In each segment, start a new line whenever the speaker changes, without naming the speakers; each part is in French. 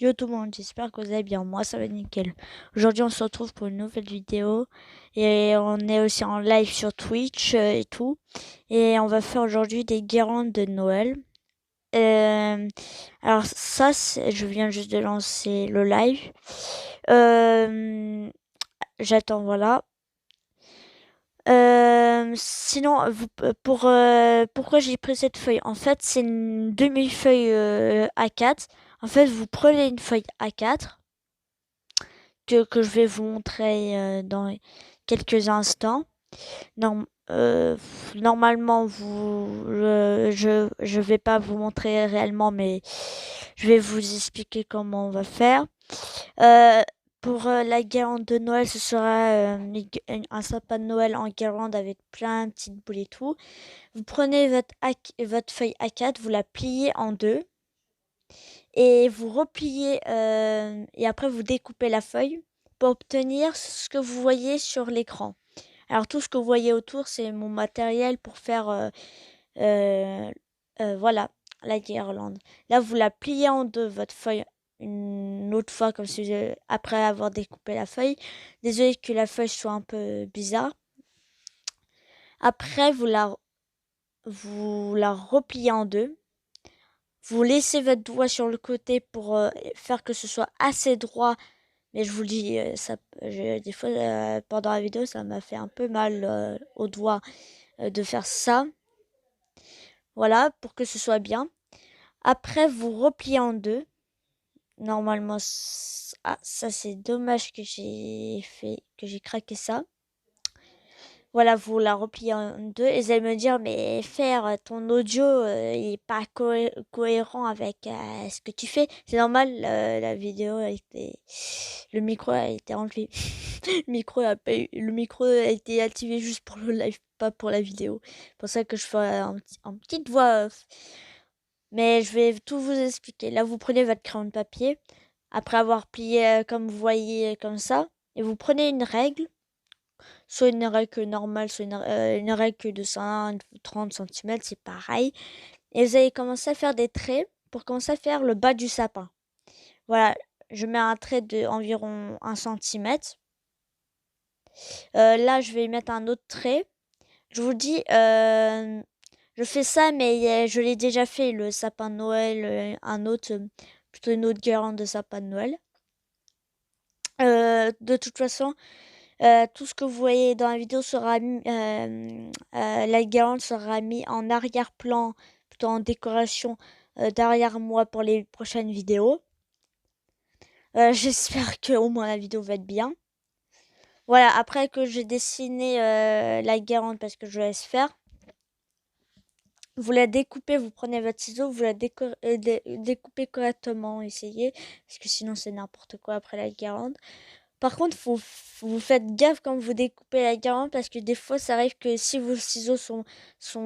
Yo tout le monde, j'espère que vous allez bien. Moi, ça va nickel. Aujourd'hui, on se retrouve pour une nouvelle vidéo et on est aussi en live sur Twitch et tout. Et on va faire aujourd'hui des guirlandes de Noël. Euh, alors ça, je viens juste de lancer le live. Euh, J'attends, voilà. Sinon, pourquoi j'ai pris cette feuille? En fait, c'est une demi-feuille A4. En fait, vous prenez une feuille A4 que je vais vous montrer dans quelques instants. Non, normalement, je vais pas vous montrer réellement, mais je vais vous expliquer comment on va faire. Euh, pour la guirlande de Noël, ce sera un sapin de Noël en guirlande avec plein de petites boules et tout. Vous prenez votre feuille A4, vous la pliez en deux et vous repliez et après vous découpez la feuille pour obtenir ce que vous voyez sur l'écran. Alors tout ce que vous voyez autour, c'est mon matériel pour faire euh, voilà la guirlande. Là, vous la pliez en deux votre feuille une autre fois comme si après avoir découpé la feuille. Désolé que la feuille soit un peu bizarre. Après, vous la repliez en deux. Vous laissez votre doigt sur le côté pour faire que ce soit assez droit. Mais je vous le dis, des fois, pendant la vidéo, ça m'a fait un peu mal au doigt de faire ça. Voilà, pour que ce soit bien. Après, vous repliez en deux. Normalement, ah, ça c'est dommage que j'ai craqué ça. Voilà, vous la repliez en deux et vous allez me dire, mais faire ton audio, il est pas cohérent avec ce que tu fais. C'est normal, la vidéo le micro a été enlevé. Le micro a été activé juste pour le live, pas pour la vidéo. C'est pour ça que je fais en petite voix off. Mais je vais tout vous expliquer. Là, vous prenez votre crayon de papier, après avoir plié comme vous voyez, comme ça, et vous prenez une règle, soit une règle normale, soit une règle de 5 ou 30 cm, c'est pareil. Et vous allez commencer à faire des traits pour commencer à faire le bas du sapin. Voilà, je mets un trait de environ 1 cm. Là, je vais mettre un autre trait. Je vous dis, je fais ça, mais je l'ai déjà fait, le sapin de Noël, un autre, plutôt une autre guirlande de sapin de Noël. De toute façon, tout ce que vous voyez dans la vidéo sera mis, la guirlande sera mise en arrière-plan, plutôt en décoration derrière moi pour les prochaines vidéos. J'espère que au moins la vidéo va être bien. Voilà, après que j'ai dessiné la guirlande parce que je laisse faire, vous la découpez, vous prenez votre ciseau, vous la découpez correctement, essayez, parce que sinon c'est n'importe quoi après la guirlande. Par contre, vous faites gaffe quand vous découpez la guirlande, parce que des fois ça arrive que si vos ciseaux sont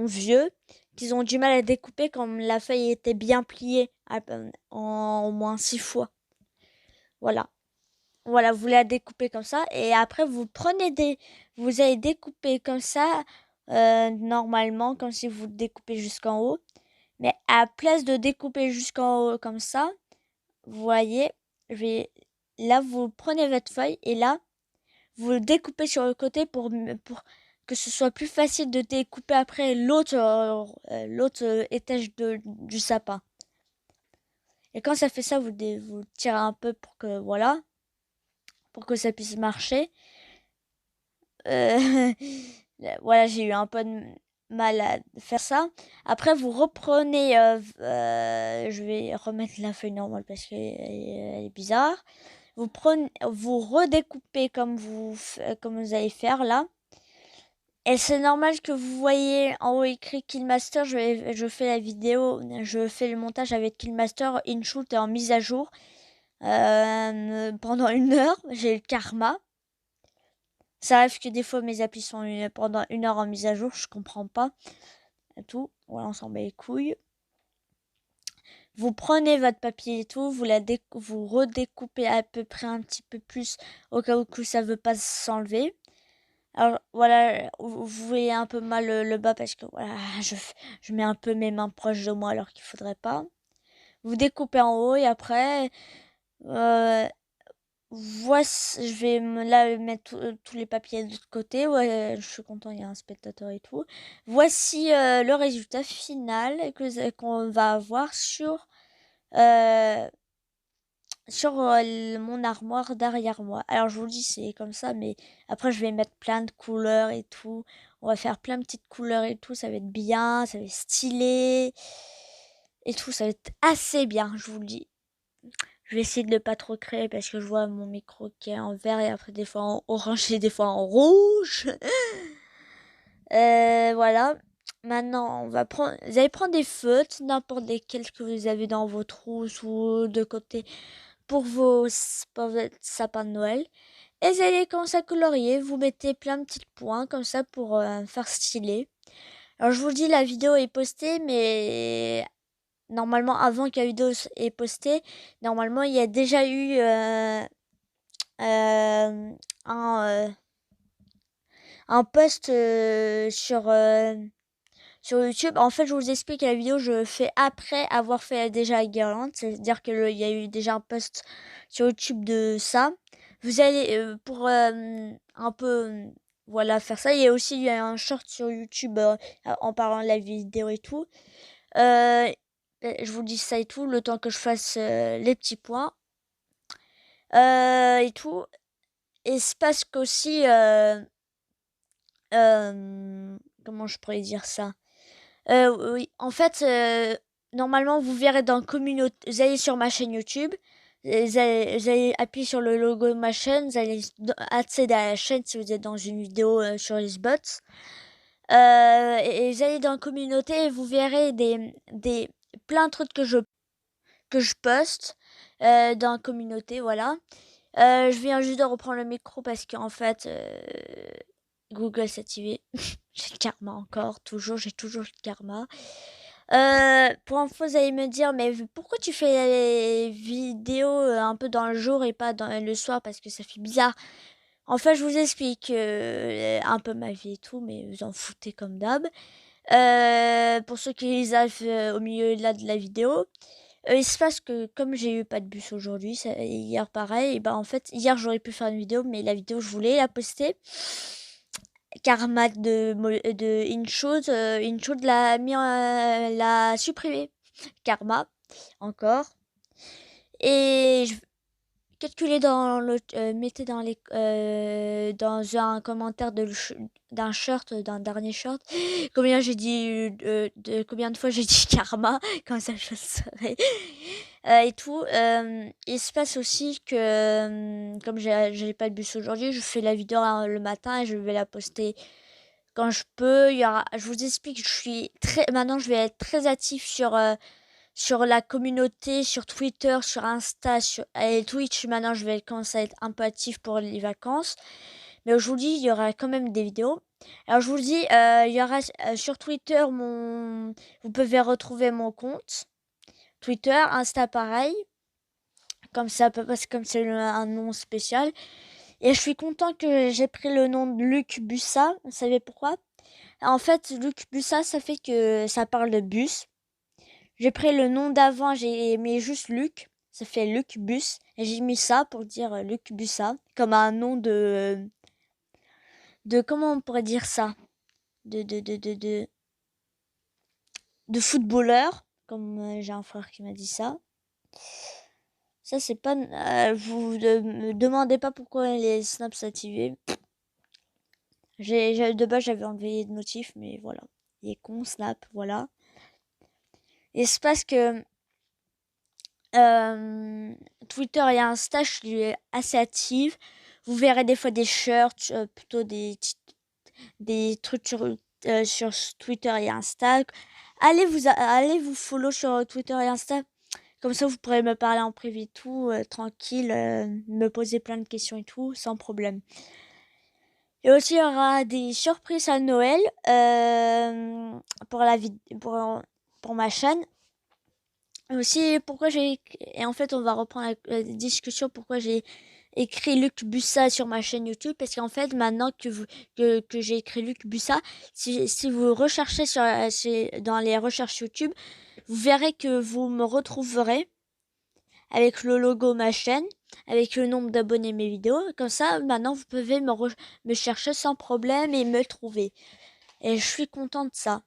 vieux, qu'ils ont du mal à découper quand la feuille était bien pliée en au moins 6 fois. Voilà. Voilà, vous la découpez comme ça et après vous allez découper comme ça normalement comme si vous découpez jusqu'en haut. Mais à place de découper jusqu'en haut comme ça, vous voyez, là vous prenez votre feuille et là vous le découpez sur le côté pour que ce soit plus facile de découper après l'autre étage du sapin. Et quand ça fait ça, vous tirez un peu pour que ça puisse marcher. Euh, voilà, j'ai eu un peu de mal à faire ça. Après, vous reprenez, je vais remettre la feuille normale parce qu'elle est bizarre. Vous redécoupez comme vous allez faire là. Et c'est normal que vous voyez en haut écrit Killmaster. Je fais la vidéo, je fais le montage avec Killmaster, InShoot et en mise à jour. Pendant 1 heure, j'ai le karma. Ça arrive que des fois mes applis sont pendant 1 heure en mise à jour, je comprends pas. Et tout. Voilà, on s'en bat les couilles. Vous prenez votre papier et tout, vous redécoupez à peu près un petit peu plus au cas où que ça veut pas s'enlever. Alors voilà, vous voyez un peu mal le bas parce que voilà, je mets un peu mes mains proches de moi alors qu'il faudrait pas. Vous découpez en haut et après Voici, je vais là mettre tous les papiers de l'autre côté. Ouais, je suis content, il y a un spectateur et tout. Voici le résultat final qu'on va avoir euh, sur mon armoire derrière moi. Alors je vous le dis, c'est comme ça, mais après je vais mettre plein de couleurs et tout. On va faire plein de petites couleurs et tout. Ça va être bien, ça va être stylé et tout. Ça va être assez bien, je vous le dis. Je vais essayer de ne pas trop créer parce que je vois mon micro qui est en vert et après des fois en orange et des fois en rouge. Voilà. Maintenant, vous allez prendre des feutres, n'importe lesquels que vous avez dans vos trousses ou de côté pour votre sapin de Noël. Et vous allez commencer à colorier. Vous mettez plein de petits points comme ça pour faire stylé. Alors je vous le dis, la vidéo est postée, mais normalement, avant que la vidéo est postée, normalement, il y a déjà eu euh, un, euh, un post sur YouTube. En fait, je vous explique la vidéo, je fais après avoir fait déjà la guirlande. C'est-à-dire qu'il y a eu déjà un post sur YouTube de ça. Vous allez, pour un peu, voilà, faire ça. Il y a aussi eu un short sur YouTube en parlant de la vidéo et tout. Euh, je vous dis ça et tout, le temps que je fasse les petits points. Et tout. Et il se passe qu'aussi, comment je pourrais dire ça? Oui, en fait, normalement, vous verrez dans communauté, vous allez sur ma chaîne YouTube, vous allez appuyer sur le logo de ma chaîne, vous allez accéder à la chaîne si vous êtes dans une vidéo sur les bots. Et vous allez dans communauté et vous verrez plein de trucs que je poste dans la communauté, voilà. Je viens juste de reprendre le micro parce qu'en fait, Google s'est activé. J'ai le karma encore, toujours, j'ai toujours le karma. Pour info, vous allez me dire, mais pourquoi tu fais les vidéos un peu dans le jour et pas dans le soir parce que ça fait bizarre. En fait, je vous explique un peu ma vie et tout, mais vous en foutez comme d'hab. Pour ceux qui arrivent au milieu là de la vidéo, il se passe que comme j'ai eu pas de bus aujourd'hui, hier pareil, et bah en fait hier j'aurais pu faire une vidéo, mais la vidéo je voulais la poster. Karma de Inchode l'a supprimé. Karma, encore. Et je calculez mettez dans un commentaire d'un shirt, d'un dernier shirt, combien j'ai dit, combien de fois j'ai dit karma, comme ça je saurais. Et tout. Il se passe aussi que, comme j'ai pas de bus aujourd'hui, je fais la vidéo le matin et je vais la poster quand je peux. Je vous explique, maintenant je vais être très actif sur la communauté, sur Twitter, sur Insta, et Twitch. Maintenant, je vais commencer à être un peu actif pour les vacances. Mais je vous dis, il y aura quand même des vidéos. Alors, je vous dis, il y aura sur Twitter, vous pouvez retrouver mon compte. Twitter, Insta, pareil. Comme ça, parce que comme c'est un nom spécial. Et je suis content que j'ai pris le nom de Luc Bussa. Vous savez pourquoi? En fait, Luc Bussa, ça fait que ça parle de bus. J'ai pris le nom d'avant, j'ai mis juste Luc. Ça fait Luc Bus. Et j'ai mis ça pour dire Luc Bussa. Comme un nom comment on pourrait dire ça? De, de, de, de, de, de footballeur. Comme j'ai un frère qui m'a dit ça. Ça, c'est pas. Vous ne me demandez pas pourquoi les snaps activés. De base, j'avais enlevé de notif, mais voilà. Il est con, snap, voilà. Et c'est parce que Twitter et Insta, je suis assez active. Vous verrez des fois des shirts, plutôt des trucs sur Twitter et Insta. Allez vous follow sur Twitter et Insta. Comme ça, vous pourrez me parler en privé et tout, tranquille, me poser plein de questions et tout, sans problème. Et aussi, il y aura des surprises à Noël pour pour ma chaîne. Aussi, et en fait, on va reprendre la discussion pourquoi j'ai écrit Luc Bussa sur ma chaîne YouTube. Parce qu'en fait, maintenant que j'ai écrit Luc Bussa, si vous recherchez dans les recherches YouTube, vous verrez que vous me retrouverez. avec le logo ma chaîne, avec le nombre d'abonnés mes vidéos. Comme ça, maintenant, vous pouvez me chercher sans problème et me trouver. Et je suis contente de ça.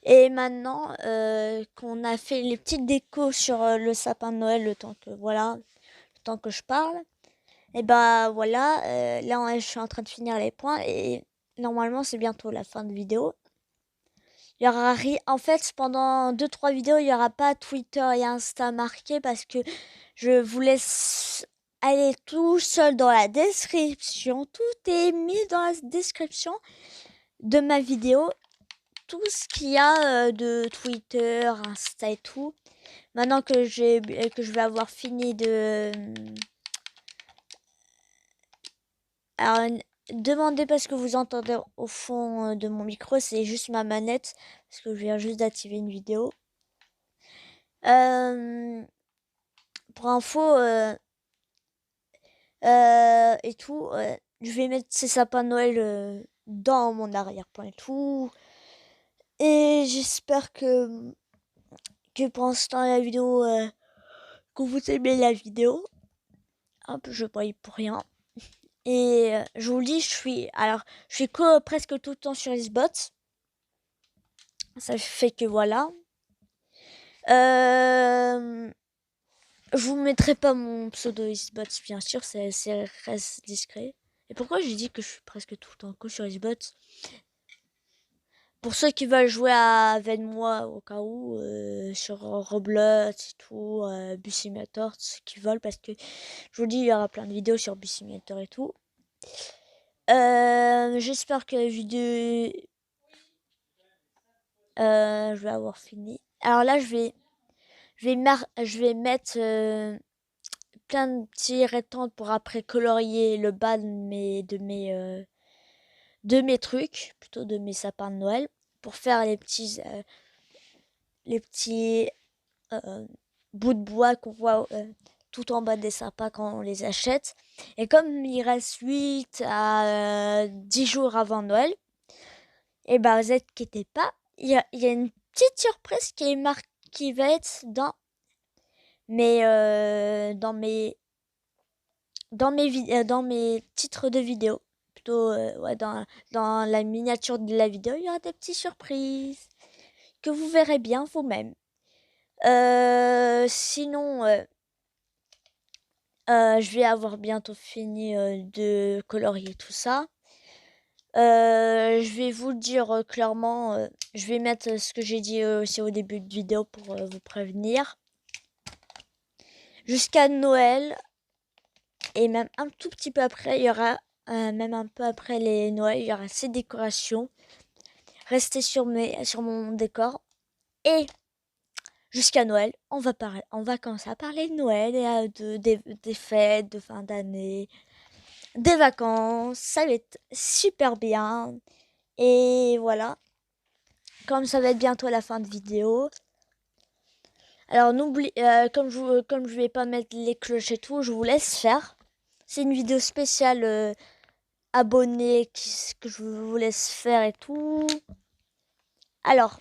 Et maintenant qu'on a fait les petites décos sur le sapin de Noël, le temps que je parle, et bah voilà, là je suis en train de finir les points et normalement c'est bientôt la fin de vidéo. Il y aura en fait pendant 2-3 vidéos il y aura pas Twitter et Insta marqué parce que je vous laisse aller tout seul dans la description. Tout est mis dans la description de ma vidéo. Tout ce qu'il y a de Twitter, Insta et tout. Maintenant que je vais avoir fini de... Alors, demandez pas ce que vous entendez au fond de mon micro, c'est juste ma manette, parce que je viens juste d'activer une vidéo. Pour info, et tout, je vais mettre ces sapins de Noël dans mon arrière-plan et tout. Et j'espère que pour l'instant la vidéo, que vous aimez la vidéo. Hop, je paye pour rien. Et je vous le dis, je suis presque tout le temps sur Xbox. Ça fait que voilà. Je vous mettrai pas mon pseudo Xbox, bien sûr, c'est reste discret. Et pourquoi j'ai dit que je suis presque tout le temps que sur Xbox? Pour ceux qui veulent jouer avec moi au cas où, sur Roblox et tout, Bus Simulator, ceux qui veulent, parce que je vous dis, il y aura plein de vidéos sur Bus Simulator et tout. J'espère que la vidéo... je vais avoir fini. Alors là, je vais mettre plein de petits rectangles pour après colorier le bas de mes trucs, plutôt de mes sapins de Noël, pour faire les petits bouts de bois qu'on voit tout en bas des sapins quand on les achète. Et comme il reste 8 à 10 jours avant Noël, et bah vous inquiétez pas, il y a une petite surprise qui va être dans dans mes titres de vidéo. Plutôt ouais, dans la miniature de la vidéo, il y aura des petites surprises que vous verrez bien vous-même. Sinon, je vais avoir bientôt fini de colorier tout ça. Je vais vous le dire clairement, je vais mettre ce que j'ai dit aussi au début de vidéo pour vous prévenir. Jusqu'à Noël, et même un tout petit peu après, il y aura, même un peu après les Noël, il y aura ces décorations. Restez sur mon décor. Et jusqu'à Noël, on va commencer à parler de Noël et des fêtes de fin d'année, des vacances. Ça va être super bien. Et voilà. Comme ça va être bientôt la fin de vidéo. Alors n'oublie, comme je vais pas mettre les cloches et tout, je vous laisse faire. C'est une vidéo spéciale abonnés que je vous laisse faire et tout. Alors,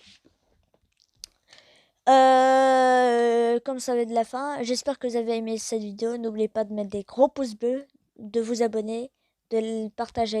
comme ça va être de la fin, j'espère que vous avez aimé cette vidéo. N'oubliez pas de mettre des gros pouces bleus, de vous abonner, de le partager.